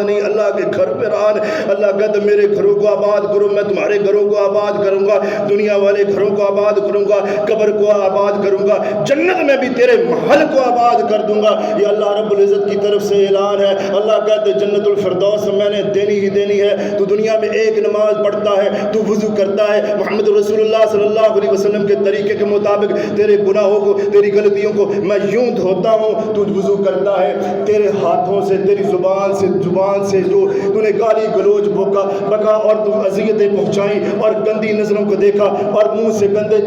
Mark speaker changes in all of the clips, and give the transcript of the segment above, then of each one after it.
Speaker 1: نہیں اللہ کے گھر پہ رہا ہے. اللہ کہتا میرے گھروں کو آباد کرو, میں تمہارے گھروں کو آباد کروں گا, دنیا والے گھروں کو آباد کروں گا, قبر کو آباد کروں گا, جنت میں بھی تیرے محل کو آباد کر دوں گا. یہ اللہ رب العزت کی طرف سے اعلان ہے. اللہ کہتے جنت الفردوس میں نے دینی ہی دینی ہے. تو دنیا میں ایک نماز پڑھتا ہے, تو وضو کرتا ہے, محمد رسول اللہ صلی اللہ علیہ وسلم کے طریقے کے مطابق تیرے گناہوں کو, تیری غلطیوں کو میں یوں دھوتا ہوں, تو وضو کرتا ہے. تیرے ہاتھوں سے, تیری زبان سے جو تو نے گالی گلوچ بکا اور تو اذیتیں پہنچائی اور گندی نظروں کو دیکھا اور منہ سے گندے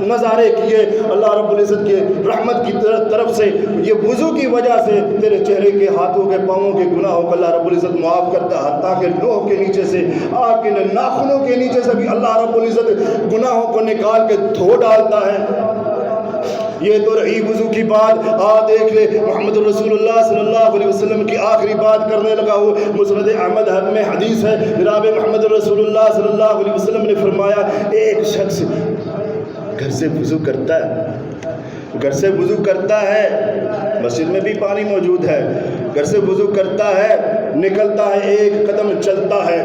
Speaker 1: نظارے کیے, اللہ رب العزت کے رحمت کی طرف سے یہ وضو کی وجہ سے تیرے چہرے کے, ہاتھوں کے, پاؤں کے گناہوں کو اللہ رب العزت معاف کرتا ہے. حتیٰ کہ لوہ کے نیچے سے, آگ کے ناخنوں کے نیچے سے بھی اللہ رب العزت گناہوں کو نکال کے دھو ڈالتا ہے. یہ تو رہی وضو کی بات. دیکھ لے محمد رسول اللہ صلی اللہ علیہ وسلم کی آخری بات کرنے لگا ہوں. مسند احمد میں حدیث ہے, جناب محمد رسول اللہ صلی اللہ علیہ وسلم نے فرمایا ایک شخص گھر سے وضو کرتا ہے, مسجد میں بھی پانی موجود ہے, گھر سے وضو کرتا ہے, نکلتا ہے, ایک قدم چلتا ہے,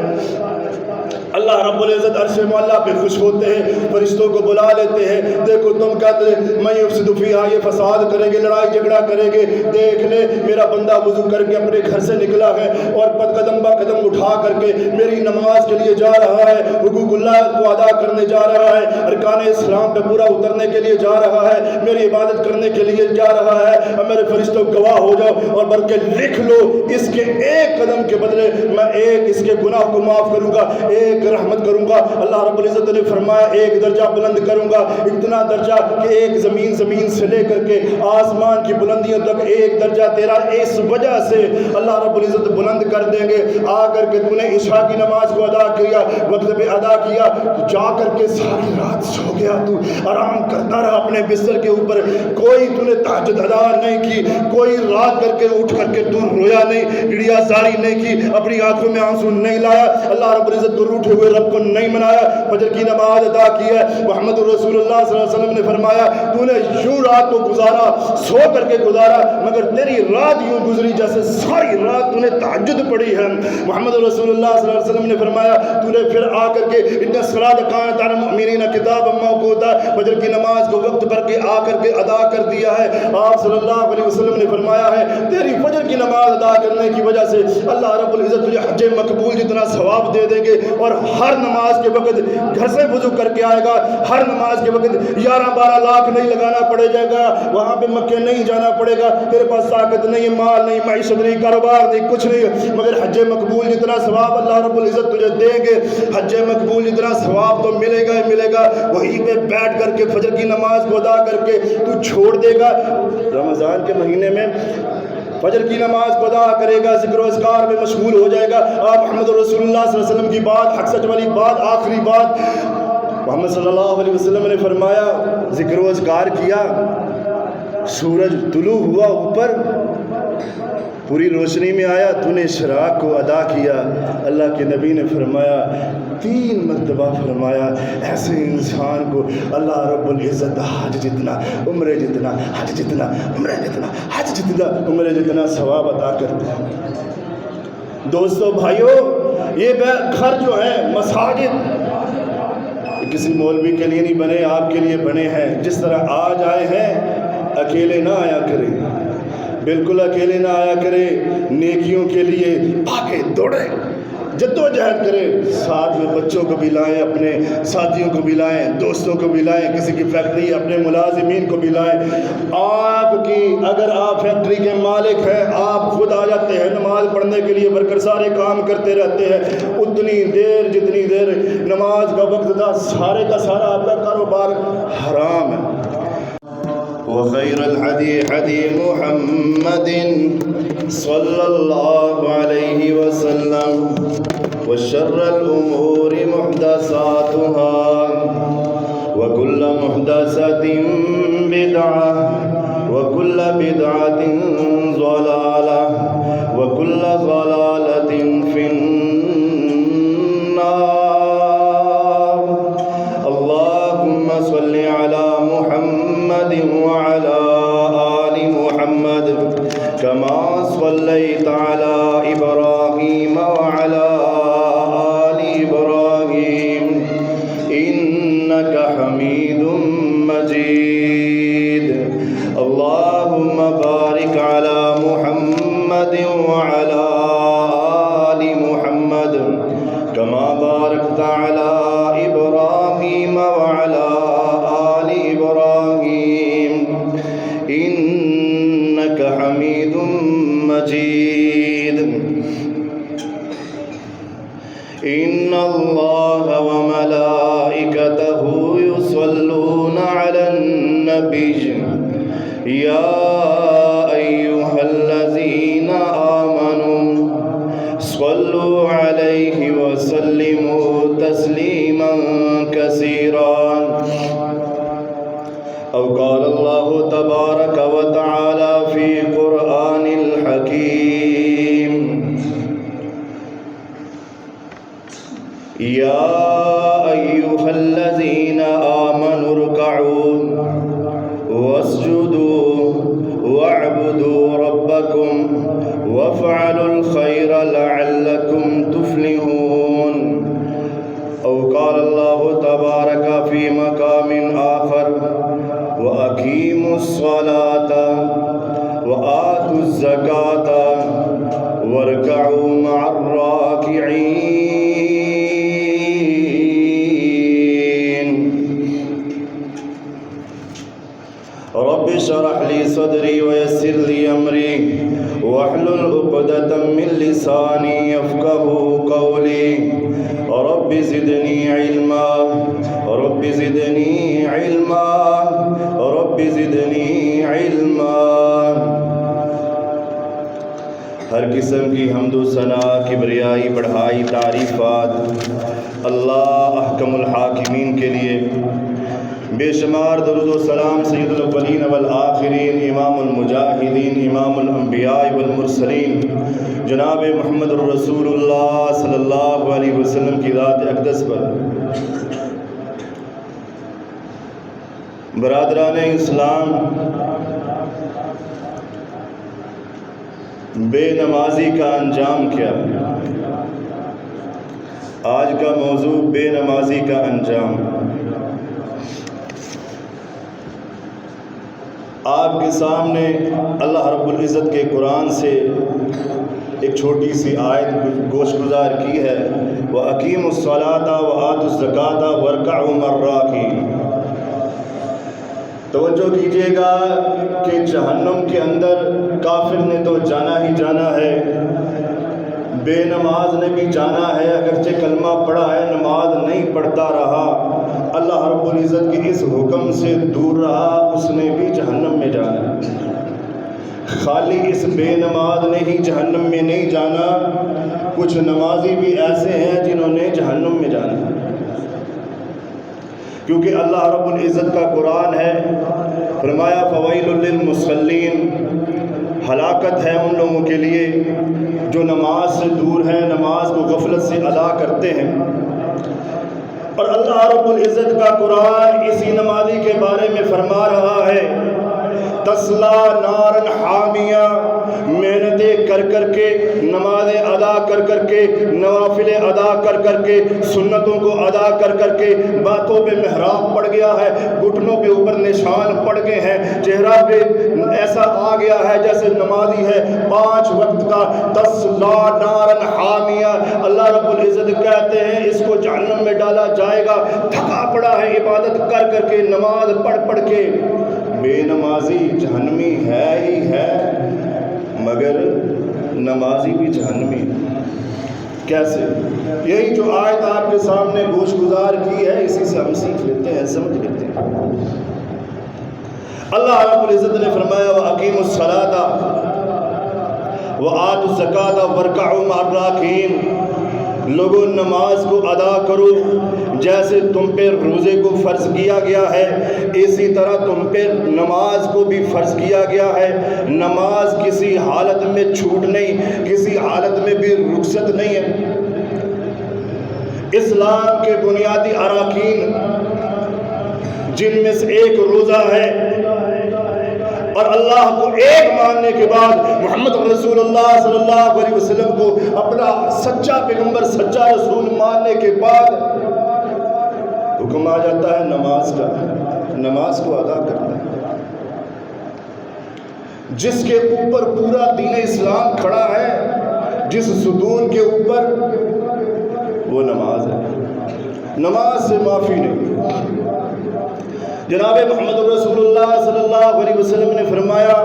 Speaker 1: اللہ رب العزت عرش معلیٰ پہ خوش ہوتے ہیں, فرشتوں کو بلا لیتے ہیں. دیکھو تم کہتے میں یفسد فیہا, یہ فساد کریں گے, لڑائی جھگڑا کریں گے. دیکھ لے میرا بندہ وضو کر کے اپنے گھر سے نکلا ہے اور قدم با قدم اٹھا کر کے میری نماز کے لیے جا رہا ہے, حقوق اللہ کو ادا کرنے جا رہا ہے, ارکان اسلام پہ پورا اترنے کے لیے جا رہا ہے, میری عبادت کرنے کے لیے جا رہا ہے. اور میرے فرشتوں گواہ ہو جاؤ اور بلکہ لکھ لو اس کے ایک قدم کے بدلے میں ایک اس کے گناہ کو معاف کروں گا, ایک رحمت کروں گا. اللہ رب العزت نے فرمایا ایک درجہ بلند کروں گا, اتنا درجہ کہ ایک زمین سے لے کر کے آسمان کی بلندیوں تک ایک درجہ تیرا اس وجہ سے اللہ رب العزت بلند کر دیں گے. آ کر کے تو نے عشاء کی نماز کو ادا کیا, وقت پہ ادا کیا, جا کر کے ساری رات سو گیا, تو آرام کرتا رہا اپنے بستر کے اوپر, کوئی تو نے تہجد ادا نہیں کی, کوئی رات کر کے اٹھ کر کے تو رویا نہیں, گڑیا زاری نہیں کی, اپنی آنکھوں میں آنسو نہیں لایا, اللہ رب العزت کو روٹھے ہوئے رب کو نہیں منایا, فجر کی نماز ادا کی ہے. محمد رسول اللہ صلی اللہ علیہ وسلم نے فرمایا تو نے یوں رات کو گزارا, سو کر کے گزارا, مگر تیری رات یوں گزری جیسے ساری رات تو نے تہجد پڑھی ہے. محمد رسول اللہ صلی اللہ علیہ وسلم نے فرمایا تو نے پھر آ کر کے ان الصلاۃ کانت علی المؤمنین کتابا موقوتا, فجر کی نماز کو وقت پر کے آ کر کے ادا کر دیا ہے. آپ صلی اللہ علیہ وسلم نے فرمایا ہے تیری فجر کی نماز ادا کرنے کی وجہ سے اللہ رب العزت تجھے حج مقبول جتنا ثواب دے دیں گے, اور ہر نماز کے وقت گھر سے وضو کر کے آئے گا, ہر نماز کے وقت 11-12 لاکھ نہیں لگانا پڑے گا, وہاں پہ مکے نہیں جانا پڑے گا, تیرے پاس طاقت نہیں, مال نہیں, معیشت نہیں, کاروبار نہیں, کچھ نہیں, مگر حج مقبول جتنا ثواب اللہ رب العزت تجھے دیں گے, حج مقبول جتنا ثواب تو ملے گا ہی ملے گا. وہیں پہ بیٹھ کر کے فجر کی نماز کو ادا کر کے تو چھوڑ دے گا. رمضان کے مہینے میں فجر کی نماز کو ادا کرے گا, ذکر و اذکار میں مشغول ہو جائے گا. آپ محمد رسول اللہ صلی اللہ علیہ وسلم کی بات, حق سچ والی بات, آخری بات, محمد صلی اللہ علیہ وسلم نے فرمایا ذکر و اذکار کیا, سورج طلوع ہوا اوپر, پوری روشنی میں آیا, تو نے اشراق کو ادا کیا. اللہ کے نبی نے فرمایا 3 مرتبہ فرمایا ایسے انسان کو اللہ رب العزت حج جتنا, عمرے جتنا, حج جتنا, عمرے جتنا, حج جتنا, عمرے جتنا ثواب عطا کرتا ہے. دوستو بھائیو, یہ گھر جو ہے مساجد کسی مولوی کے لیے نہیں بنے, آپ کے لیے بنے ہیں. جس طرح آج آئے ہیں اکیلے نہ آیا کریں, بالکل اکیلے نہ آیا کرے, نیکیوں کے لیے بھاگے دوڑے جدوجہد کرے, ساتھ میں بچوں کو بھی لائیں, اپنے ساتھیوں کو بھی لائیں, دوستوں کو بھی لائیں, کسی کی فیکٹری اپنے ملازمین کو بھی لائیں. آپ کی اگر آپ فیکٹری کے مالک ہیں, آپ خود آ جاتے ہیں نماز پڑھنے کے لیے, ورکر سارے کام کرتے رہتے ہیں, اتنی دیر جتنی دیر نماز کا وقت تھا سارے کا سارا آپ کا کاروبار حرام ہے. وخير الهدي هدي محمد صلى الله عليه وسلم وشر الأمور محدثاتها وكل محدثة بدعة وكل بدعة ضلالة وكل ضلالة في النار. اللهم صل على محمد وعلى آل محمد كما صليت على إبراهيم إبراهيم وعلى آل إبراهيم إنك حميد مجيد اللهم بارك على محمد وعلى آل محمد كما باركت على إبراهيم وعلى آل إبراهيم إنك حميد مجيد إن الله وملائكته يصلون على النبي يا أيها الذين آمنوا صلوا عليه وسلموا تسليما كثيرا أو قال الله تبارك وتعالى في قرآن الحكيم يا أيها الذين آمنوا اركعوا واسجدوا واعبدوا ربكم وافعلوا الخير لعلكم تفلحون أو قال الله تبارك في مقام آخر وأقيموا الصلاة وآتوا الزكاة واركعوا مع الراكعين رب اشرح لي صدري ويسر لي أمري واحلل عقدة من لساني يفقهوا قولي رب زدني علما رب زدني علما رب زدنی علما ہر قسم کی حمد و ثنا کبریائی بڑھائی تعریفات اللہ احکم الحاکمین کے لیے بے شمار درود و سلام سید الاولین والآخرین امام المجاہدین امام الانبیاء والمرسلین جناب محمد الرسول اللہ صلی اللہ علیہ وسلم کی ذات اقدس پر برادران اسلام بے نمازی کا انجام کیا؟ آج کا موضوع بے نمازی کا انجام۔ آپ کے سامنے اللہ رب العزت کے قرآن سے ایک چھوٹی سی آیت گوش گزار کی ہے وَأَقِيمُوا الصَّلَاةَ وَآتُوا الزَّكَاةَ وَارْكَعُوا مَعَ الرَّاكِعِينَ۔ توجہ کیجئے گا کہ جہنم کے اندر کافر نے تو جانا ہی جانا ہے، بے نماز نے بھی جانا ہے، اگرچہ کلمہ پڑھا ہے نماز نہیں پڑھتا رہا، اللہ رب العزت کے اس حکم سے دور رہا، اس نے بھی جہنم میں جانا ہے۔ خالی اس بے نماز نے ہی جہنم میں نہیں جانا، کچھ نمازی بھی ایسے ہیں جنہوں نے جہنم میں جانا ہے، کیونکہ اللہ رب العزت کا قرآن ہے، فرمایا فویل للمصلین، ہلاکت ہے ان لوگوں کے لیے جو نماز سے دور ہیں، نماز کو غفلت سے ادا کرتے ہیں۔ اور اللہ رب العزت کا قرآن اسی نمازی کے بارے میں فرما رہا ہے تسلا نارن حامیہ، محنتیں کر کر کے، نمازیں ادا کر کر کے، نوافل ادا کر کر کے، سنتوں کو ادا کر کر کے، باتوں پہ محراب پڑ گیا ہے، گھٹنوں کے اوپر نشان پڑ گئے ہیں، چہرہ پہ ایسا آ گیا ہے جیسے نمازی ہے 5 وقت کا، تسلا نارن حامیہ، اللہ رب العزت کہتے ہیں اس کو جہنم میں ڈالا جائے گا، تھکا پڑا ہے عبادت کر کر کے، نماز پڑھ پڑھ کے۔ بے نمازی جہنمی ہے ہی ہے، مگر نمازی بھی جہنمی ہے۔ کیسے؟ یہی جو آیت آپ کے سامنے گوش گزار کی ہے، اسی سے ہم سیکھ لیتے ہیں، سمجھ لیتے ہیں۔ اللہ رب العزت نے فرمایا وَأَقِيمُوا الصَّلَاةَ وَآتُوا الزَّكَاةَ وَارْكَعُوا مَعَ الرَّاكِعِينَ، لوگوں نماز کو ادا کرو جیسے تم پہ روزے کو فرض کیا گیا ہے، اسی طرح تم پہ نماز کو بھی فرض کیا گیا ہے۔ نماز کسی حالت میں چھوٹ نہیں، کسی حالت میں بھی رخصت نہیں ہے۔ اسلام کے بنیادی اراکین جن میں سے ایک روزہ ہے، اور اللہ کو ایک ماننے کے بعد محمد رسول اللہ صلی اللہ علیہ وسلم کو اپنا سچا پیغمبر سچا رسول ماننے کے بعد حکم آ جاتا ہے نماز کا، نماز کو ادا کرنا۔ جس کے اوپر پورا دین اسلام کھڑا ہے، جس ستون کے اوپر، وہ نماز ہے، نماز سے معافی نہیں۔ جناب محمد رسول اللہ صلی اللہ علیہ وسلم نے فرمایا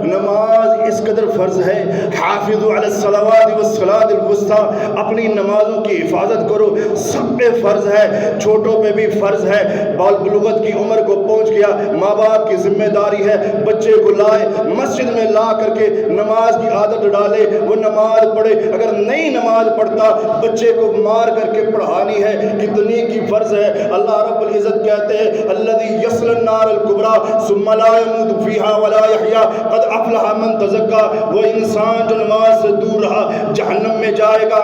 Speaker 1: نماز اس قدر فرض ہے، حافظوا علی الصلوات والصلاۃ الوسطی، اپنی نمازوں کی حفاظت کرو، سب پہ فرض ہے، چھوٹوں پہ بھی فرض ہے۔ بلوغت کی عمر کو پہنچ گیا، ماں باپ کی ذمہ داری ہے بچے کو لائے مسجد میں لا کر کے نماز کی عادت ڈالے، وہ نماز پڑھے۔ اگر نہیں نماز پڑھتا بچے کو مار کر کے پڑھانی ہے، کتنی کی فرض ہے۔ اللہ رب العزت کہتے ہیں الذی یصلی النار الکبریٰ ثم لا يموت فیہا ولا یحییٰ قد افلح من تزکیٰ، وہ انسان جو نماز سے دور رہا جہنم میں جائے گا۔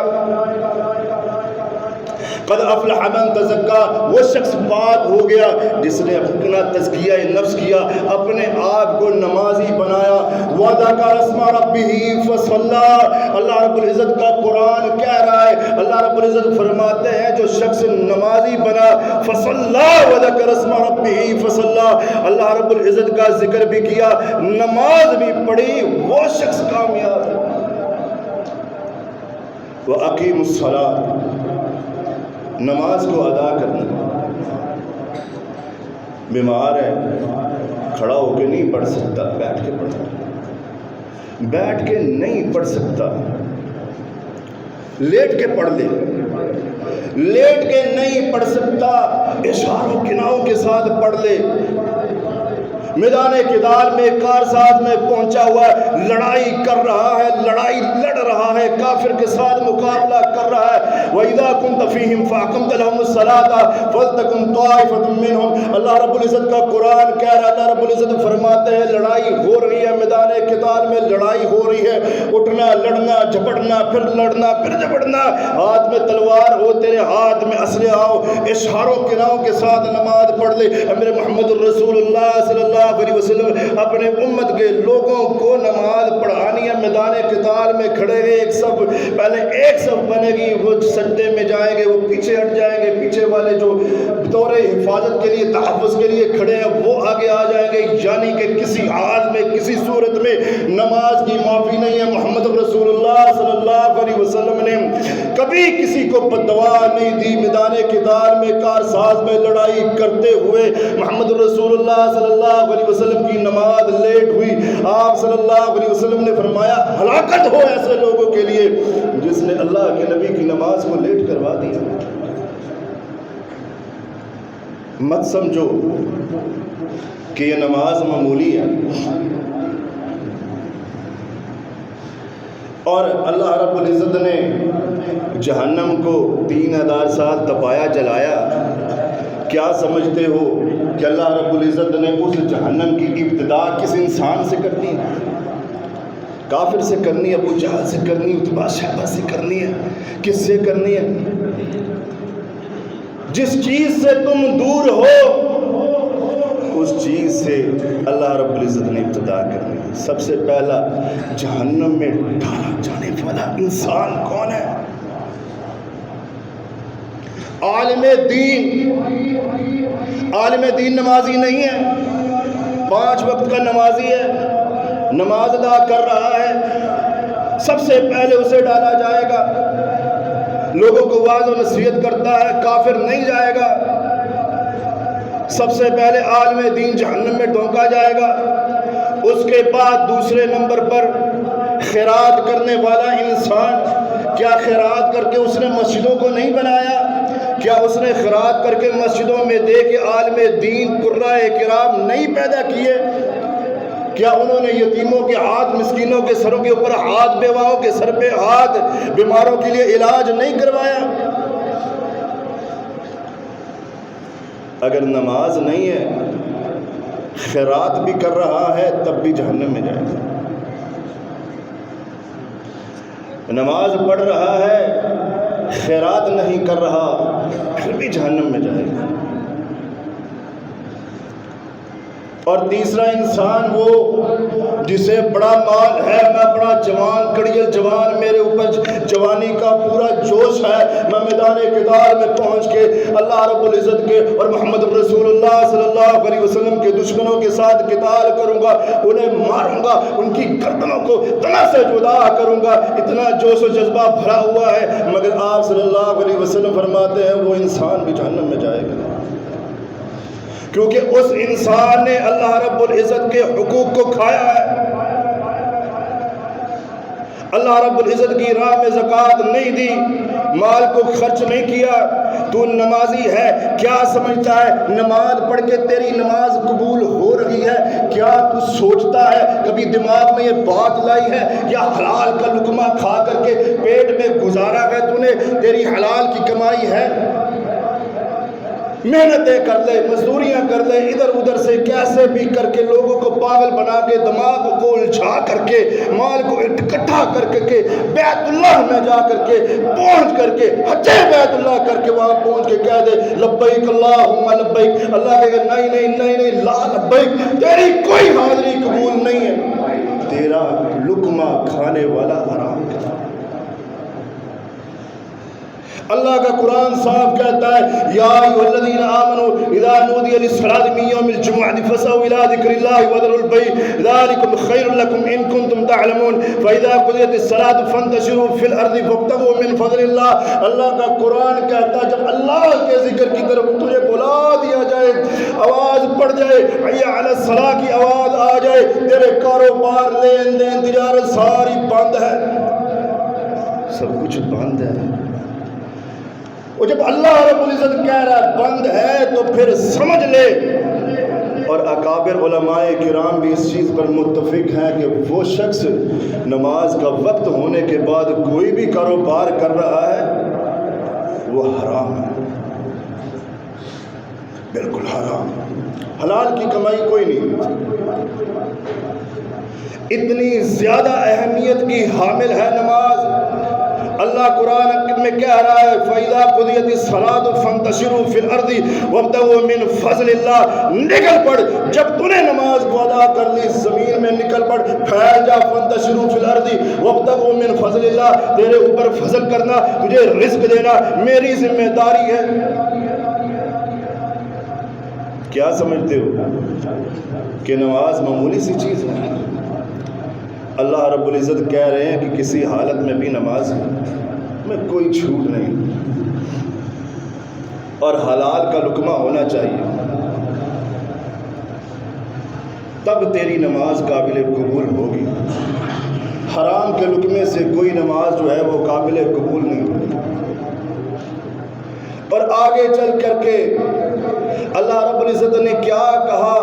Speaker 1: قد افلح من تزکیٰ، وہ شخص پاک ہو گیا جس نے اپنا تزکیہ نفس کیا، اپنے آپ کو نمازی بنایا۔ وَذَكَرَ اسْمَ رَبِّهِ فَصَلَّىٰ، اللہ رب العزت کا قرآن کہہ رہا ہے، اللہ رب العزت فرماتے ہیں جو شخص نمازی بنا فَصَلَّىٰ وَذَكَرَ اسْمَ رَبِّهِ فَصَلَّىٰ، اللہ رب العزت کا ذکر بھی کیا، نماز بھی پڑھی، وہ شخص کامیاب ہے۔ وَأَقِيمُوا الصَّلَاةَ، نماز کو ادا کرنا۔ بیمار ہے کھڑا ہو کے نہیں پڑھ سکتا، بیٹھ کے پڑھتا، بیٹھ کے نہیں پڑھ سکتا لیٹ کے پڑھ لے، لیٹ کے نہیں پڑھ سکتا اشاروں کناؤں کے ساتھ پڑھ لے۔ میدان قتال میں کارساز میں پہنچا ہوا ہے، لڑائی کر رہا ہے، لڑائی لڑ رہا ہے، کافر کے ساتھ مقابلہ کر رہا ہے۔ وَإِذَا كُنْتَ فِيهِمْ فَأَقَمْتَ لَهُمُ الصَّلَاةَ فَلْتَكُنْ طَائِفَةٌ مِّنْهُمْ، اللہ رب العزت کا قرآن کہہ رہا ہے، اللہ رب العزت فرماتے ہیں لڑائی ہو رہی ہے، میدان قتال میں لڑائی ہو رہی ہے، اٹھنا لڑنا جھپٹنا پھر لڑنا پھر جھپٹنا، ہاتھ میں تلوار ہو تیرے ہاتھ میں اسلحہ ہو، اشاروں کناؤں کے ساتھ نماز پڑھ لے۔ میرے محمد الرسول اللہ صلی اللہ علیہ وسلم اپنے امت کے لوگوں کو نماز پڑھانی ہے، میدان قتال میں کھڑے ہیں، ایک صف پہلے ایک صف بنے گی، وہ سجدے میں جائیں گے، وہ پیچھے ہٹ جائیں گے، پیچھے والے جو بطور حفاظت کے لیے تحفظ کے لیے کھڑے ہیں وہ آگے آ جائیں گے، یعنی کہ کسی حال میں کسی صورت میں نماز کی معافی نہیں ہے۔ محمد رسول اللہ صلی اللہ علیہ وسلم نے کبھی کسی کو بددعا نہیں دی، میدان قتال میں کارساز میں لڑائی کرتے ہوئے محمد رسول اللہ صلی اللہ علیہ وسلم کی نماز لیٹ ہوئی، آپ صلی اللہ علیہ وسلم نے فرمایا ہلاکت ہو ایسے لوگوں کے لیے جس نے اللہ کے نبی کی نماز کو لیٹ کروا دیا۔ مت سمجھو کہ یہ نماز معمولی ہے اور اللہ رب العزت نے جہنم کو 3000 سال تپایا جلایا، کیا سمجھتے ہو کہ اللہ رب العزت نے اس جہنم کی ابتدا کس انسان سے کرنی ہے؟ کافر سے کرنی ہے، ابو جہل سے کرنی ہے، اتباع شیبہ سے کرنی ہے، کس سے کرنی ہے؟ جس چیز سے تم دور ہو اس چیز سے اللہ رب العزت نے ابتدا کرنی ہے۔ سب سے پہلا جہنم میں ڈالا جانے والا انسان کون ہے؟ عالم دین۔ عالم دین نمازی نہیں ہے، 5 وقت کا نمازی ہے، نماز ادا کر رہا ہے، سب سے پہلے اسے ڈالا جائے گا، لوگوں کو واعظ و نصیحت کرتا ہے، کافر نہیں جائے گا۔ سب سے پہلے عالم دین جہنم میں ڈھونکا جائے گا۔ اس کے بعد دوسرے نمبر پر خیرات کرنے والا انسان، کیا خیرات کر کے اس نے مسجدوں کو نہیں بنایا؟ کیا اس نے خیرات کر کے مسجدوں میں دے کے عالم دین قرائے کرام نہیں پیدا کیے؟ کیا انہوں نے یتیموں کے ہاتھ، مسکینوں کے سروں کے اوپر ہاتھ، بیواؤں کے سر پہ ہاتھ، بیماروں کے لیے علاج نہیں کروایا؟ اگر نماز نہیں ہے، خیرات بھی کر رہا ہے، تب بھی جہنم میں جائے گا۔ نماز پڑھ رہا ہے، خیرات نہیں کر رہا، پھر بھی جہنم میں جائے گا۔ اور تیسرا انسان وہ جسے بڑا مال ہے، میں بڑا جوان کڑیل جوان، میرے اوپر جوانی کا پورا جوش ہے، میں میدان قتال میں پہنچ کے اللہ رب العزت کے اور محمد رسول اللہ صلی اللہ علیہ وسلم کے دشمنوں کے ساتھ قتال کروں گا، انہیں ماروں گا، ان کی گردنوں کو تنا سے جدا کروں گا، اتنا جوش و جذبہ بھرا ہوا ہے۔ مگر آپ صلی اللہ علیہ وسلم فرماتے ہیں وہ انسان بھی جہنم میں جائے گا، کیونکہ اس انسان نے اللہ رب العزت کے حقوق کو کھایا ہے، اللہ رب العزت کی راہ میں زکوٰۃ نہیں دی، مال کو خرچ نہیں کیا۔ تو نمازی ہے، کیا سمجھتا ہے نماز پڑھ کے تیری نماز قبول ہو رہی ہے؟ کیا تو سوچتا ہے، کبھی دماغ میں یہ بات لائی ہے یا حلال کا لقمہ کھا کر کے پیٹ میں گزارا ہے تو نے، تیری حلال کی کمائی ہے؟ محنتیں کر لے، مزدوریاں کر لے، ادھر ادھر سے کیسے بھی کر کے لوگوں کو پاگل بنا کے، دماغ کو الجھا کر کے، مال کو اکٹھا کر کے بیت اللہ میں جا کر کے پہنچ کر کے حج بیت اللہ کر کے وہاں پہنچ کے کہہ دے لبیک اللہم لبیک، اللہ کہے گا نہیں لا لبیک، تیری کوئی حاضری قبول نہیں ہے، تیرا لقمہ کھانے والا حرام کا۔ اللہ کا قرآن صاف کہتا ہے یا ایھا الذین آمنوا اذا نودی للصلاۃ من یوم الجمعۃ فاسعوا الی ذکر اللہ وذروا البیع ذلکم خیر لکم ان کنتم تعلمون فاذا قضیت الصلاۃ فانتشروا فی الارض وابتغوا من فضل اللہ۔ اللہ کا قرآن کہتا ہے جب اللہ کے ذکر کی طرف تجھے بلا دیا جائے، آواز پڑ جائے، حی علی الصلاۃ کی آواز آ جائے، تیرے کاروبار، لین دین، تجارت ساری بند ہے، سب کچھ بند ہے۔ اور جب اللہ رب العزت کہہ رہا ہے بند ہے تو پھر سمجھ لے، اور اکابر علماء کرام بھی اس چیز پر متفق ہیں کہ وہ شخص نماز کا وقت ہونے کے بعد کوئی بھی کاروبار کر رہا ہے وہ حرام ہے، بالکل حرام، حلال کی کمائی کوئی نہیں۔ اتنی زیادہ اہمیت کی حامل ہے نماز۔ اللہ قرآن میں کہہ رہا ہے فَإِذَا قُضِيَتِ الصَّلَاةُ فَانتَشِرُوا فِي الْأَرْضِ وَابْتَغُوا مِنْ فَضْلِ اللَّهِ، نکل پڑ، جب تو نے نماز کو ادا کر لی زمین میں نکل پڑ، پھیل جا، فَانتَشِرُوا فِي الْأَرْضِ وَابْتَغُوا مِنْ فَضْلِ اللَّهِ، تیرے اوپر فضل کرنا، تجھے رزق دینا میری ذمہ داری ہے۔ کیا سمجھتے ہو کہ نماز معمولی سی چیز ہے؟ اللہ رب العزت کہہ رہے ہیں کہ کسی حالت میں بھی نماز میں کوئی چھوٹ نہیں، اور حلال کا لقمہ ہونا چاہیے، تب تیری نماز قابل قبول ہوگی۔ حرام کے لقمے سے کوئی نماز جو ہے وہ قابل قبول نہیں ہوگی۔ اور آگے چل کر کے اللہ رب العزت نے کیا کہا؟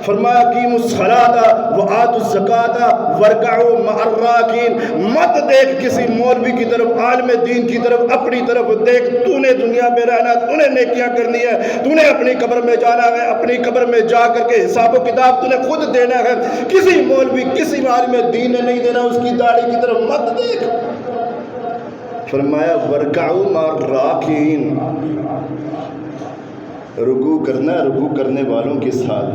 Speaker 1: فرمایا قیموا الصلاۃ وآتوا الزکاۃ وارکعوا مع الراکعین۔ مت دیکھ کسی مولوی کی طرف، عالم دین کی طرف، اپنی طرف دیکھ، تو نے دنیا میں رہنا، تو نے نیکیاں کرنی ہے، تو نے اپنی قبر میں جانا ہے، اپنی قبر میں جا کر کے حساب و کتاب تو نے خود دینا ہے، کسی مولوی، کسی عالم دین نے نہیں دینا، اس کی داڑھی کی طرف مت دیکھ۔ فرمایا وارکعوا مع الراکعین، رکوع کرنا رکوع کرنے والوں کے ساتھ۔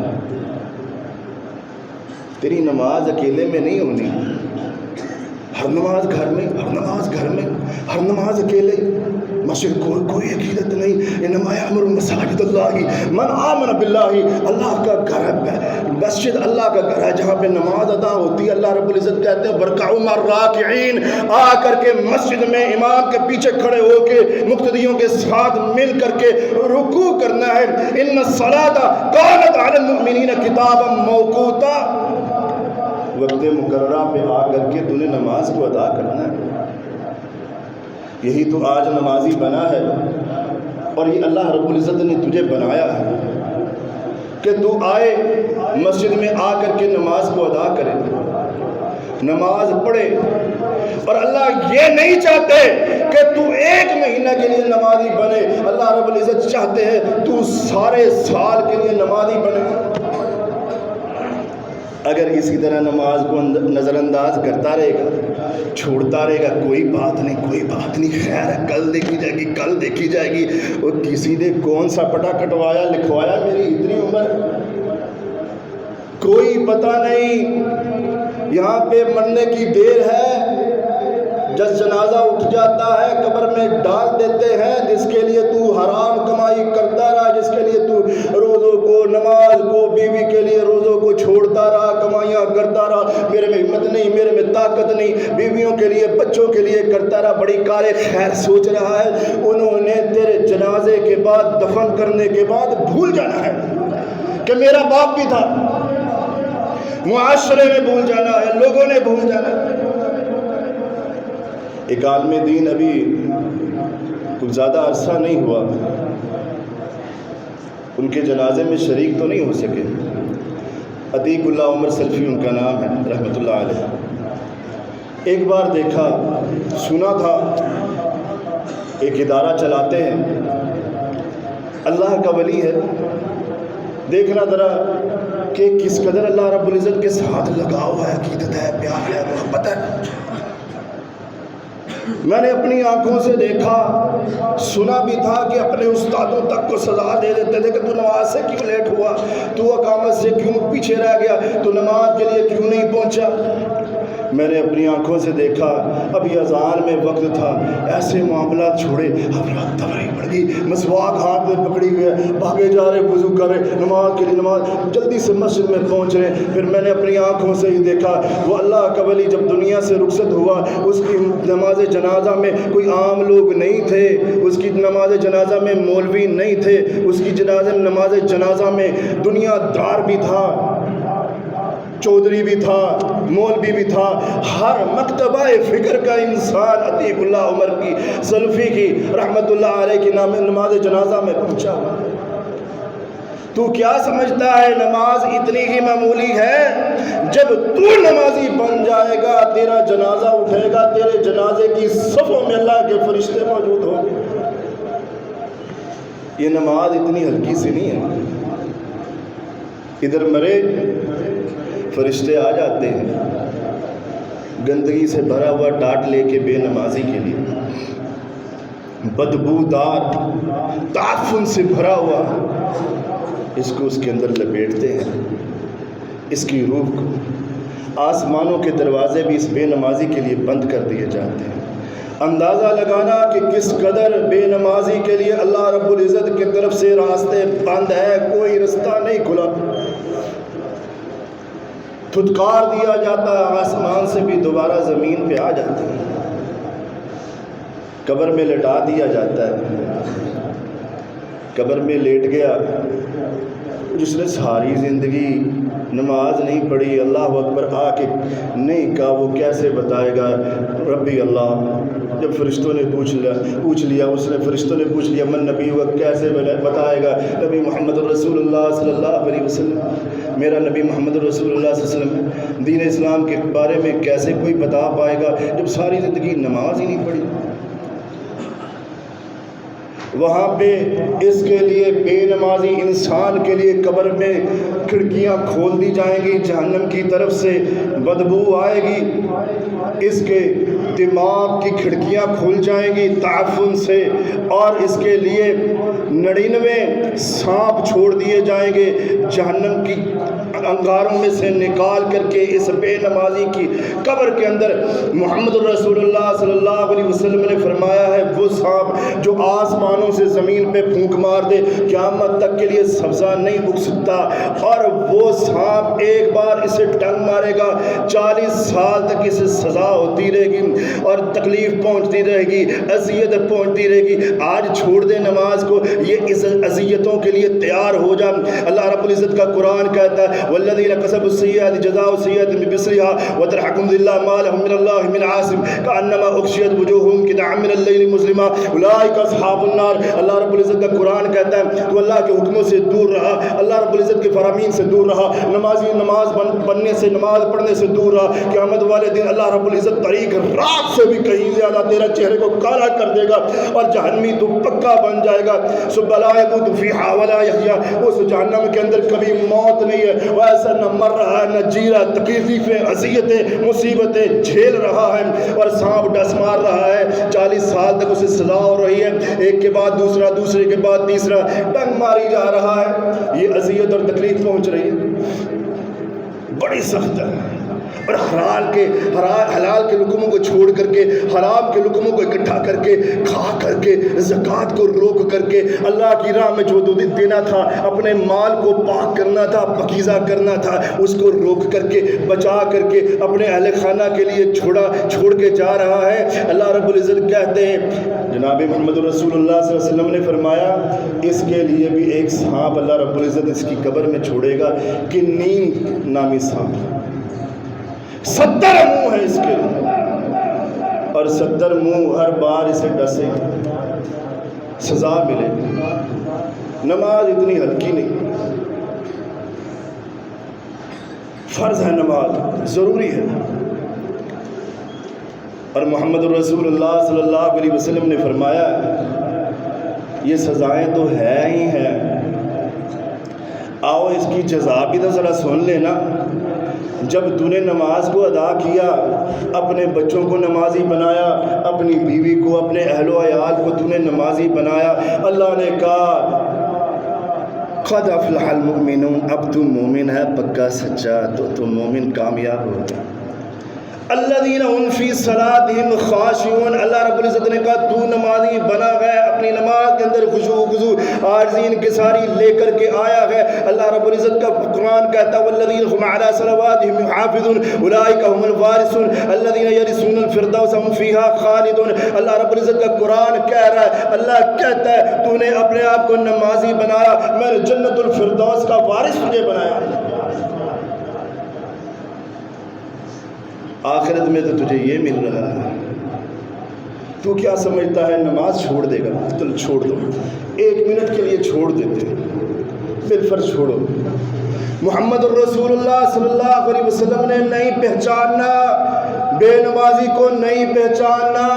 Speaker 1: تیری نماز اکیلے میں نہیں ہونی، ہر نماز گھر میں، ہر نماز گھر میں، ہر نماز اکیلے، مسجد کوئی عقیدت نہیں۔ انما یعمر مساجد اللہ من آمن باللہ، اللہ کا گھر ہے، مسجد اللہ کا گھر ہے جہاں پہ نماز ادا ہوتی ہے۔ اللہ رب العزت کہتے ہیں وارکعوا مع الراکعین، آ کر کے مسجد میں امام کے پیچھے کھڑے ہو کے مقتدیوں کے ساتھ مل کر کے رکوع کرنا ہے۔ ان الصلاۃ کانت علی المؤمنین کتابا موقوتا، وقت مقررہ پہ آ کر کے تو نے نماز کو ادا کرنا ہے۔ یہی تو آج نمازی بنا ہے، اور یہ اللہ رب العزت نے تجھے بنایا ہے کہ تو آئے مسجد میں آ کر کے نماز کو ادا کرے، نماز پڑھے۔ اور اللہ یہ نہیں چاہتے کہ تو ایک مہینہ کے لیے نمازی بنے، اللہ رب العزت چاہتے ہیں تو سارے سال کے لیے نمازی بنے۔ اگر اسی طرح نماز کو نظر انداز کرتا رہے گا، چھوڑتا رہے گا، کوئی بات نہیں، خیر ہے، کل دیکھی جائے گی، اور کسی نے کون سا پٹا کٹوایا لکھوایا، میری اتنی عمر کوئی پتہ نہیں یہاں پہ مرنے کی دیر ہے، جس جنازہ اٹھ جاتا ہے قبر میں ڈال دیتے ہیں، جس کے لیے تو حرام کمائی کرتا رہا، جس کے لیے تو روزوں کو، نماز کو، بیوی کے لیے روزوں کو چھوڑتا رہا، کمائیاں کرتا رہا، میرے میں ہمت نہیں، میرے میں طاقت نہیں، بیویوں کے لیے، بچوں کے لیے کرتا رہا، بڑی کار خیر سوچ رہا ہے، انہوں نے تیرے جنازے کے بعد، دفن کرنے کے بعد بھول جانا ہے کہ میرا باپ بھی تھا، معاشرے میں بھول جانا ہے، لوگوں نے بھول جانا ہے۔ ایک عالم دین ابھی کچھ زیادہ عرصہ نہیں ہوا، ان کے جنازے میں شریک تو نہیں ہو سکے، عتیق اللہ عمر سلفی ان کا نام ہے رحمۃ اللہ علیہ۔ ایک بار دیکھا، سنا تھا ایک ادارہ چلاتے ہیں، اللہ کا ولی ہے، دیکھنا ذرا کہ کس قدر اللہ رب العزت کے ساتھ لگاؤ ہے، عقیدت ہے، پیار ہے، محبت ہے۔ میں نے اپنی آنکھوں سے دیکھا، سنا بھی تھا کہ اپنے استادوں تک کو سزا دے دیتے تھے کہ تو نماز سے کیوں لیٹ ہوا، تو اقامت سے کیوں پیچھے رہ گیا، تو نماز کے لیے کیوں نہیں پہنچا۔ میں نے اپنی آنکھوں سے دیکھا، ابھی اذان میں وقت تھا، ایسے معاملات چھوڑے، اب رات تباہی پڑ گئی، مسواک ہاتھ میں پکڑی ہوئے، بھاگے جا رہے، وضو کر رہے، نماز کے لیے نماز، جلدی سے مسجد میں پہنچ رہے۔ پھر میں نے اپنی آنکھوں سے ہی دیکھا، وہ اللہ کا ولی جب دنیا سے رخصت ہوا، اس کی نماز جنازہ میں کوئی عام لوگ نہیں تھے، اس کی نماز جنازہ میں مولوی نہیں تھے، اس کی نماز جنازہ میں دنیا دار بھی تھا، چودھری بھی تھا، مولوی بھی تھا، ہر مکتبہ فکر کا انسان عتیق اللہ عمر کی سلفی کی رحمت اللہ علیہ کی نماز جنازہ میں پہنچا۔ تو کیا سمجھتا ہے نماز اتنی ہی معمولی ہے؟ جب تو نمازی بن جائے گا، تیرا جنازہ اٹھے گا، تیرے جنازے کی صفوں میں اللہ کے فرشتے موجود ہوں گے۔ یہ نماز اتنی ہلکی سی نہیں ہے، ادھر مرے فرشتے آ جاتے ہیں، گندگی سے بھرا ہوا ٹاٹ لے کے بے نمازی کے لیے، بدبودار تعفن سے بھرا ہوا، اس کو اس کے اندر لپیٹتے ہیں، اس کی روح کو۔ آسمانوں کے دروازے بھی اس بے نمازی کے لیے بند کر دیے جاتے ہیں۔ اندازہ لگانا کہ کس قدر بے نمازی کے لیے اللہ رب العزت کی طرف سے راستے بند ہے، کوئی رستہ نہیں کھلا، پھٹکار دیا جاتا ہے، آسمان سے بھی دوبارہ زمین پہ آ جاتی ہے، قبر میں لٹا دیا جاتا ہے۔ قبر میں لیٹ گیا جس نے ساری زندگی نماز نہیں پڑھی، اللہ اکبر آ کے نہیں کہا، وہ کیسے بتائے گا ربی اللہ؟ جب فرشتوں نے پوچھ لیا، اس نے فرشتوں نے پوچھ لیا من نبی، وہ کیسے بتائے گا نبی محمد رسول اللہ صلی اللہ علیہ وسلم، میرا نبی محمد رسول اللہ صلی اللہ علیہ وسلم، دین اسلام کے بارے میں کیسے کوئی بتا پائے گا جب ساری زندگی نماز ہی نہیں پڑھی؟ وہاں پہ اس کے لیے بے نمازی انسان کے لیے قبر میں کھڑکیاں کھول دی جائیں گی، جہنم کی طرف سے بدبو آئے گی، اس کے دماغ کی کھڑکیاں کھل جائیں گی تعفن سے، اور اس کے لیے 99 سانپ چھوڑ دیے جائیں گے جہنم کی انگاروں میں سے نکال کر کے اس بے نمازی کی قبر کے اندر۔ محمد رسول اللہ صلی اللہ علیہ وسلم نے فرمایا ہے وہ سانپ جو آسمانوں سے زمین پہ پھونک مار دے قیامت تک کے لیے سبزہ نہیں اگ سکتا، اور وہ سانپ ایک بار اسے ڈنگ مارے گا 40 سال تک اسے سزا ہوتی رہے گی اور تکلیف پہنچتی رہے گی، اذیت پہنچتی رہے گی۔ آج چھوڑ دے نماز کو، یہ اس اذیتوں کے لیے تیار ہو جا۔ اللہ رب العزت کا قرآن کہتا ہے والذین کسبوا السیئات جزاء سیئۃ بمثلها وترحقهم ذلہ ما لهم من اللہ من عاصم کانما اغشیت وجوہهم قطعا من اللیل مظلما اولئک اصحاب النار۔ اللہ رب العزت کا قرآن کہتا ہے تو اللہ کے حکموں سے دور رہا، اللہ رب العزت کے فرامین سے دور رہا، نماز بننے سے، نماز پڑھنے سے دور رہا، قیامت والے دن اللہ رب العزت طریق رات سے بھی کہیں زیادہ تیرا چہرے کو کالا کر دے گا اور جہنمی تو پکا بن جائے گا۔ ثم لا يموت فيها ولا يحيا، اس جہنم کے اندر کبھی موت نہیں ہے، وہ ایسا نہ مر رہا ہے نہ جی رہا، تکلیفیں، اذیتیں، مصیبتیں جھیل رہا ہے اور سانپ ڈس مار رہا ہے، 40 سال تک اسے سزا ہو رہی ہے، ایک کے بعد دوسرا، دوسرے کے بعد تیسرا ڈنگ ماری جا رہا ہے، یہ اذیت اور تکلیف پہنچ رہی ہے۔ بڑی سخت ہے، اور حلال کے لقموں کو چھوڑ کر کے حرام کے لقموں کو اکٹھا کر کے کھا کر کے زکوٰۃ کو روک کر کے اللہ کی راہ میں جو دینا تھا، اپنے مال کو پاک کرنا تھا، پاکیزہ کرنا تھا، اس کو روک کر کے بچا کر کے اپنے اہل خانہ کے لیے چھوڑ کے جا رہا ہے۔ اللہ رب العزت کہتے ہیں، جناب محمد رسول اللہ صلی اللہ علیہ وسلم نے فرمایا اس کے لیے بھی ایک سانپ اللہ رب العزت اس کی قبر میں چھوڑے گا کہ نیند نامی سانپ، 70 منہ ہے اس کے، اور 70 منہ ہر بار اسے ڈسے، سزا ملے۔ نماز اتنی ہلکی نہیں، فرض ہے، نماز ضروری ہے، اور محمد رسول اللہ صلی اللہ علیہ وسلم نے فرمایا یہ سزائیں تو ہے ہی ہیں، آؤ اس کی جزا بھی تو ذرا سن لینا۔ جب تو نے نماز کو ادا کیا، اپنے بچوں کو نمازی بنایا، اپنی بیوی کو، اپنے اہل و عیال کو تو نے نمازی بنایا، اللہ نے کہا قد افلح المؤمنون، اب تم مومن ہے پکا سچا، تو تم مومن کامیاب ہو گیا۔ الذین هم فی صلاتہم خاشعون، اللہ رب العزت نے کہا تو نمازی بنا گیا، اپنی نماز کے اندر خشوع عارضین کے ساری لے کر کے آیا ہے۔ اللہ رب العزت کا قرآن کہتا ہے والذین هم علی صلواتہم یحافظون اولئک هم الوارثون الذین یرثون الفردوس هم فیہا خالدون۔ اللہ رب العزت کا قرآن کہہ رہا ہے، اللہ کہتا ہے تو نے اپنے آپ کو نمازی بنایا، میں نے جنت الفردوس کا وارث تجھے بنایا، آخرت میں تو تجھے یہ مل رہا ہے۔ تو کیا سمجھتا ہے نماز چھوڑ دے گا؟ چل چھوڑ دو، 1 منٹ کے لیے چھوڑ دیتے، بالفرض چھوڑو۔ محمد الرسول اللہ صلی اللہ علیہ وسلم نے نہیں پہچاننا، بے نمازی کو نہیں پہچاننا،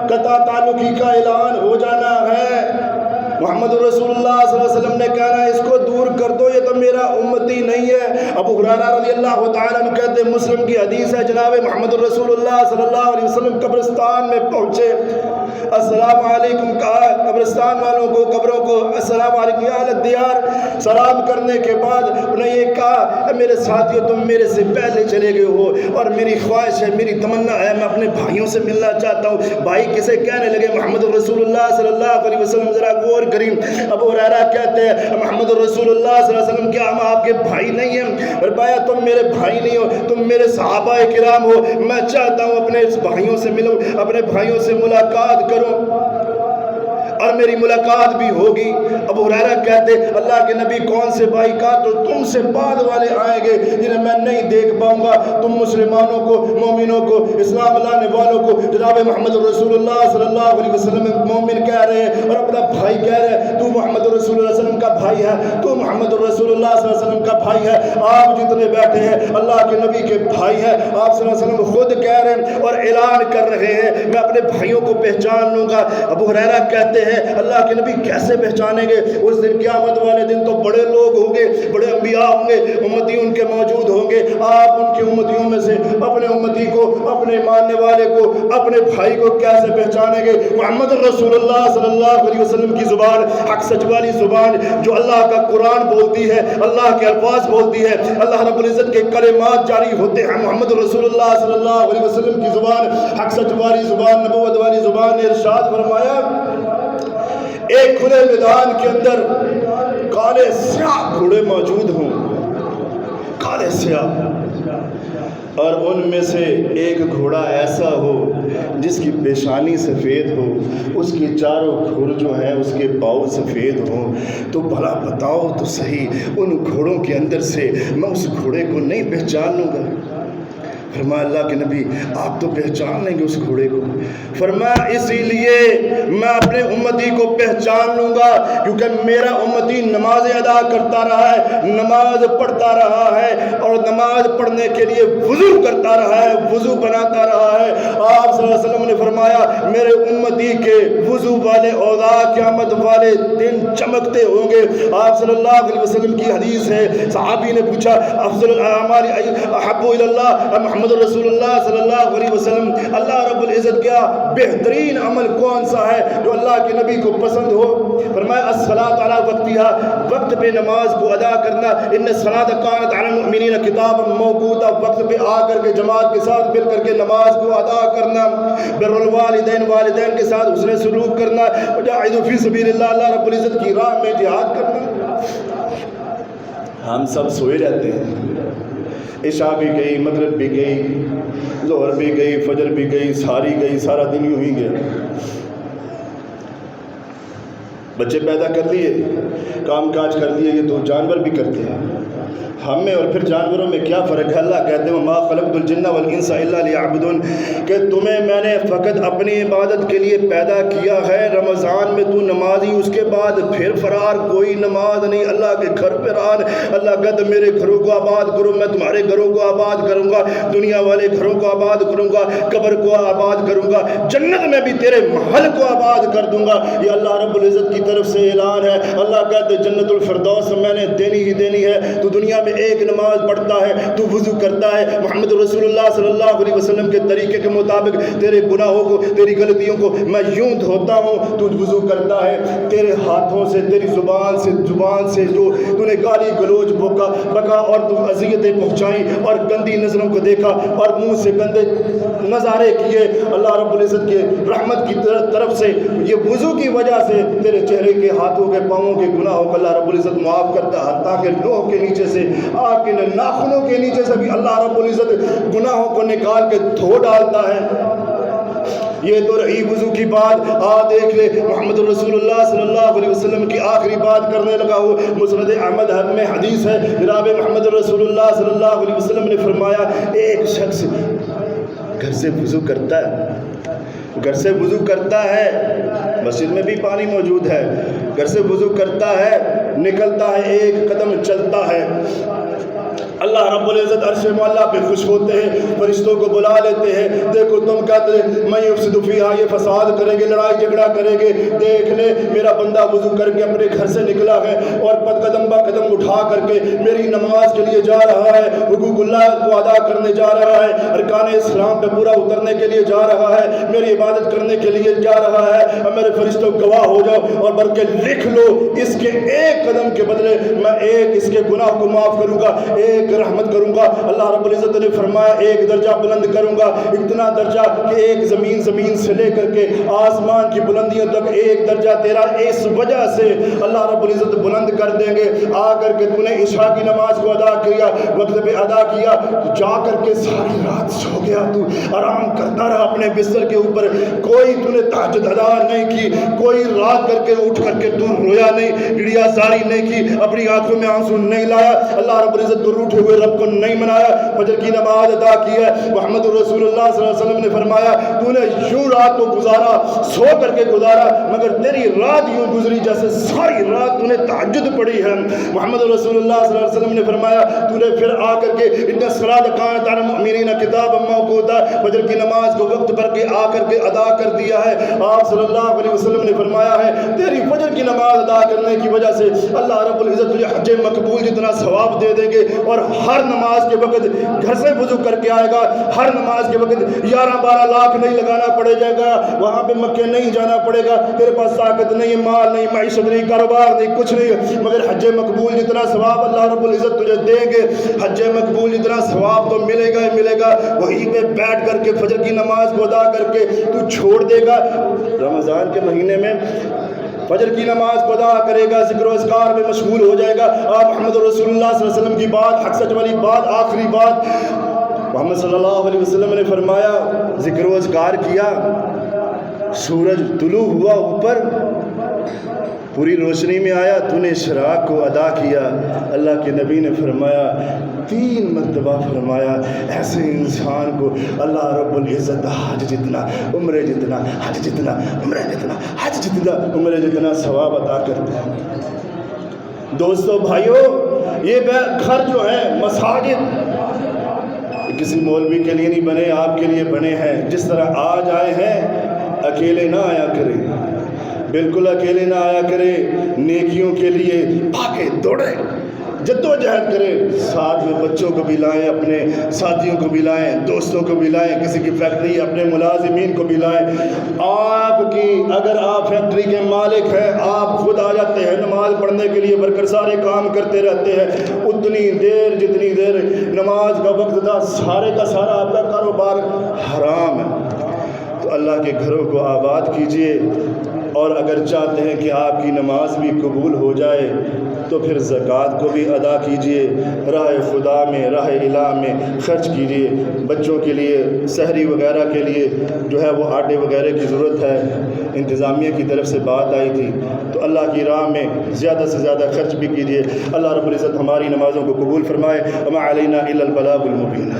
Speaker 1: قطع تعلقی کا اعلان ہو جانا ہے۔ محمد رسول اللہ صلی اللہ علیہ وسلم نے کہا اس کو دور کر دو، یہ تو میرا امتی نہیں ہے۔ ابو ہریرہ رضی اللہ تعالیٰ عنہ کہتے ہیں، مسلم کی حدیث ہے، جناب محمد رسول اللہ صلی اللہ علیہ وسلم قبرستان میں پہنچے، السلام علیکم کہا، قبرستان والوں کو، قبروں کو السلام علیکم یا اہل الدیار، سلام کرنے کے بعد انہیں یہ کہا میرے ساتھیو تم میرے سے پہلے چلے گئے ہو، اور میری خواہش ہے، میری تمنا ہے، میں اپنے بھائیوں سے ملنا چاہتا ہوں۔ بھائی کسے کہنے لگے؟ محمد رسول اللہ صلی اللہ علیہ وسلم، ذرا غور کریم۔ ابو ہریرہ کہتے ہیں محمد رسول اللہ صلی اللہ علیہ وسلم، کیا ہم آپ کے بھائی نہیں ہیں؟ فرمایا تم میرے بھائی نہیں ہو، تم میرے صحابہ کرام ہو، میں چاہتا ہوں اپنے بھائیوں سے ملوں، اپنے بھائیوں سے ملاقات کروں، اور میری ملاقات بھی ہوگی۔ ابو ہریرہ کہتے اللہ کے نبی کون سے بھائی؟ کہا تو تم سے بعد والے آئیں گے جنہیں میں نہیں دیکھ پاؤں گا، تم مسلمانوں کو، مومنوں کو، اسلام لانے والوں کو جناب محمد رسول اللہ صلی اللہ علیہ وسلم مومن کہہ رہے ہیں اور اپنا بھائی کہہ رہے ہیں، تو محمد رسول اللہ علیہ وسلم کا بھائی ہے، تو محمد رسول اللہ صلی اللہ علیہ وسلم کا بھائی ہے۔ آپ جتنے بیٹھے ہیں اللہ کے نبی کے بھائی ہیں، آپ صلی اللہ علیہ وسلم خود کہہ رہے ہیں اور اعلان کر رہے ہیں میں اپنے بھائیوں کو پہچان لوں گا۔ ابو ہریرہ کہتے ہیں اللہ کے نبی کیسے پہچانیں گے؟ اس دن قیامت والے دن تو بڑے لوگ ہوں گے، بڑے انبیاء ہوں گے، امتی ان کے موجود ہوں گے، آپ ان کے امتیوں میں سے اپنے امتی کو، اپنے ماننے والے کو، اپنے بھائی کو کیسے پہچانیں گے؟ محمد رسول اللہ صلی اللہ علیہ وسلم کی زبان، حق سچ والی زبان، جو اللہ کا قرآن بولتی ہے، اللہ کے الفاظ بولتی ہے، اللہ رب العزت کے کلمات جاری ہوتے ہیں، محمد رسول اللہ صلی اللہ علیہ وسلم کی زبان، حق سچ والی زبان، نبوت والی زبان نے ارشاد فرمایا ایک کھلے میدان کے اندر کالے سیاہ گھوڑے موجود ہوں، کالے سیاہ، اور ان میں سے ایک گھوڑا ایسا ہو جس کی پیشانی سفید ہو، اس کے چاروں کھر جو ہیں اس کے پاؤں سفید ہوں، تو بھلا بتاؤ تو صحیح ان گھوڑوں کے اندر سے میں اس گھوڑے کو نہیں پہچان لوں گا؟ فرمایا اللہ کے نبی آپ تو پہچان لیں گے اس گھوڑے کو۔ فرمایا اسی لیے میں اپنے امتی کو پہچان لوں گا کیونکہ میرا امتی نماز ادا کرتا رہا ہے، نماز پڑھتا رہا ہے، اور نماز پڑھنے کے لیے وضو کرتا رہا ہے، وضو بناتا رہا ہے۔ آپ صلی اللہ علیہ وسلم نے فرمایا میرے امتی کے وضو والے اوضاع قیامت والے دن چمکتے ہوں گے۔ آپ صلی اللہ علیہ وسلم کی حدیث ہے، صحابی نے پوچھا افضل الاعمال احب الی اللہ، محمد محمد رسول اللہ صلی اللہ علیہ وسلم اللہ رب العزت کیا بہترین عمل کون سا ہے جو اللہ کے نبی کو پسند ہو؟ فرمایا الصلاۃ علی وقتہا، وقت پہ نماز کو ادا کرنا. ان الصلاۃ کانت علی المؤمنین کتابا موقوتا، وقت پہ آ کر کے جماعت کے ساتھ مل کر کے نماز کو ادا کرنا. بر الوالدین، والدین کے ساتھ حسن سلوک کرنا. وجاہدوا فی سبیل اللہ، اللہ رب العزت کی راہ میں جہاد کرنا. ہم سب سوئے رہتے ہیں. عشاء بھی گئی، مغرب بھی گئی، ظہر بھی گئی، فجر بھی گئی، ساری گئی، سارا دن یوں ہی گیا. بچے پیدا کر لیے، کام کاج کر لیے، یہ تو جانور بھی کرتے ہیں. ہم میں اور پھر جانوروں میں کیا فرق ہے؟ اللہ کہتے ہیں ما خلقت الجن والانس الا لیعبدون، کہ تمہیں میں نے فقط اپنی عبادت کے لیے پیدا کیا ہے. رمضان میں تو نمازی، اس کے بعد پھر فرار، کوئی نماز نہیں. اللہ کے گھر پہ ران. اللہ کہتے میرے گھروں کو آباد کرو، میں تمہارے گھروں کو آباد کروں گا، دنیا والے گھروں کو آباد کروں گا، قبر کو آباد کروں گا، جنت میں بھی تیرے محل کو آباد کر دوں گا. یہ اللہ رب العزت کی طرف سے اعلان ہے. اللہ کہتے جنت الفردوس میں نے دینی ہی دینی ہے. تو دنیا میں ایک نماز پڑھتا ہے، تو وضو کرتا ہے محمد رسول اللہ صلی اللہ علیہ وسلم کے طریقے کے مطابق، تیرے گناہوں کو، تیری غلطیوں کو میں یوں دھوتا ہوں، تو وضو کرتا ہے. تیرے ہاتھوں سے، تیری زبان سے جو تو نے گالی گلوچ بکا اور تو اذیتیں پہنچائی اور گندی نظروں کو دیکھا اور منہ سے گندے نظارے کیے، اللہ رب العزت کے رحمت کی طرف سے یہ وضو کی وجہ سے تیرے چہرے کے، ہاتھوں کے، پاؤں کے گناہوں کو اللہ رب العزت معاف کرتا ہے. حتیٰ کہ لوہ کے نیچے سے، آگ کے ناخنوں کے نیچے سے بھی اللہ رب العزت گناہوں کو نکال کے دھو ڈالتا ہے. یہ تو رہی وضو کی بات. دیکھ لے محمد رسول اللہ صلی اللہ علیہ وسلم کی آخری بات کرنے لگا ہوں. مسند احمد میں حدیث ہے، جناب محمد رسول اللہ صلی اللہ علیہ وسلم نے فرمایا ایک شخص گھر سے وضو کرتا ہے، مسجد میں بھی پانی موجود ہے، گھر سے وضو کرتا ہے، نکلتا ہے، ایک قدم چلتا ہے، اللہ رب العزت عرش معلیٰ پہ خوش ہوتے ہیں، فرشتوں کو بلا لیتے ہیں. دیکھو تم کہتے میں یفسد فیہا، یہ فساد کریں گے، لڑائی جھگڑا کریں گے. دیکھ لے میرا بندہ وضو کر کے اپنے گھر سے نکلا ہے اور قدم با قدم اٹھا کر کے میری نماز کے لیے جا رہا ہے، حقوق اللہ کو ادا کرنے جا رہا ہے، ارکان اسلام پہ پورا اترنے کے لیے جا رہا ہے، میری عبادت کرنے کے لیے جا رہا ہے. اور میرے فرشتوں گواہ ہو جاؤ اور بلکہ لکھ لو اس کے ایک قدم کے بدلے میں ایک اس کے گناہ کو معاف کروں گا، ایک رحمت کروں گا. اللہ رب العزت نے فرمایا ایک درجہ بلند کروں گا، اتنا درجہ کہ ایک زمین سے لے کر کے آسمان کی بلندیوں تک ایک درجہ تیرا اس وجہ سے اللہ رب العزت بلند کر دیں گے. آ کر کے تو نے عشاء کی نماز کو ادا کیا، وقت پہ ادا کیا، جا کر کے ساری رات سو گیا، تو آرام کرتا رہا اپنے بستر کے اوپر، کوئی تو نے تہجد ادا نہیں کی، کوئی رات کر کے اٹھ کر کے تو رویا نہیں، گڑیا زاری نہیں کی، اپنی آنکھوں میں آنسو نہیں لایا، اللہ رب العزت کو روٹھے ہوئے رب کو نہیں منایا، فجر کی نماز ادا کی ہے. محمد رسول اللہ صلی اللہ علیہ وسلم نے فرمایا تو نے یوں رات کو گزارا، سو کر کے گزارا، مگر تیری رات یوں گزری جیسے ساری رات تو نے تہجد پڑھی ہے. محمد رسول اللہ صلی اللہ علیہ وسلم نے فرمایا تو نے پھر آ کر کے ان الصلاۃ کانت علی المؤمنین کتابا موقوتا، فجر کی نماز کو وقت پر کے آ کر کے ادا کر دیا ہے. آپ صلی اللہ علیہ وسلم نے فرمایا ہے تیری فجر کی نماز ادا کرنے کی وجہ سے اللہ رب العزت تجھے حج مقبول جتنا ثواب دے دیں گے، اور ہر نماز کے وقت گھر سے وضو کر کے آئے گا، ہر نماز کے وقت 11-12 لاکھ نہیں لگانا پڑے جائے گا، وہاں پہ مکے نہیں جانا پڑے گا، تیرے پاس طاقت نہیں، مال نہیں، معیشت نہیں، کاروبار نہیں، کچھ نہیں، مگر حج مقبول جتنا ثواب اللہ رب العزت تجھے دیں گے، حج مقبول جتنا ثواب تو ملے گا ہی ملے گا. وہیں پہ بیٹھ کر کے فجر کی نماز کو ادا کر کے تو چھوڑ دے گا. رمضان کے مہینے میں فجر کی نماز کو ادا کرے گا، ذکر و اذکار میں مشغول ہو جائے گا. آپ محمد رسول اللہ صلی اللہ علیہ وسلم کی بات، حق سچ والی بات، آخری بات، محمد صلی اللہ علیہ وسلم نے فرمایا ذکر و اذکار کیا، سورج طلوع ہوا اوپر، پوری روشنی میں آیا، تو نے اشراق کو ادا کیا. اللہ کے نبی نے فرمایا 3 مرتبہ فرمایا ایسے انسان کو اللہ رب العزت حج جتنا، عمرے جتنا، حج جتنا، عمرے جتنا، حج جتنا، عمرے جتنا ثواب عطا کرتا ہے. دوستو بھائیو، یہ گھر جو ہے مساجد کسی مولوی کے لیے نہیں بنے، آپ کے لیے بنے ہیں. جس طرح آج آئے ہیں اکیلے نہ آیا کریں، بالکل اکیلے نہ آیا کرے، نیکیوں کے لیے بھاگے دوڑے جدوجہد کریں، ساتھ میں بچوں کو بھی لائیں، اپنے ساتھیوں کو بھی لائیں، دوستوں کو بھی لائیں، کسی کی فیکٹری اپنے ملازمین کو بھی لائیں۔ آپ کی اگر آپ فیکٹری کے مالک ہیں، آپ خود آ جاتے ہیں نماز پڑھنے کے لیے، ورکر سارے کام کرتے رہتے ہیں، اتنی دیر جتنی دیر نماز کا وقت تھا سارے کا سارا آپ کا کاروبار حرام ہے۔ تو اللہ کے گھروں کو آباد کیجئے، اور اگر چاہتے ہیں کہ آپ کی نماز بھی قبول ہو جائے تو پھر زکوٰۃ کو بھی ادا کیجئے، راہ خدا میں، راہ الہ میں خرچ کیجئے۔ بچوں کے لیے سحری وغیرہ کے لیے جو ہے وہ آٹے وغیرہ کی ضرورت ہے، انتظامیہ کی طرف سے بات آئی تھی، تو اللہ کی راہ میں زیادہ سے زیادہ خرچ بھی کیجئے۔ اللہ رب العزت ہماری نمازوں کو قبول فرمائے۔ وما علینا الا البلاغ المبین۔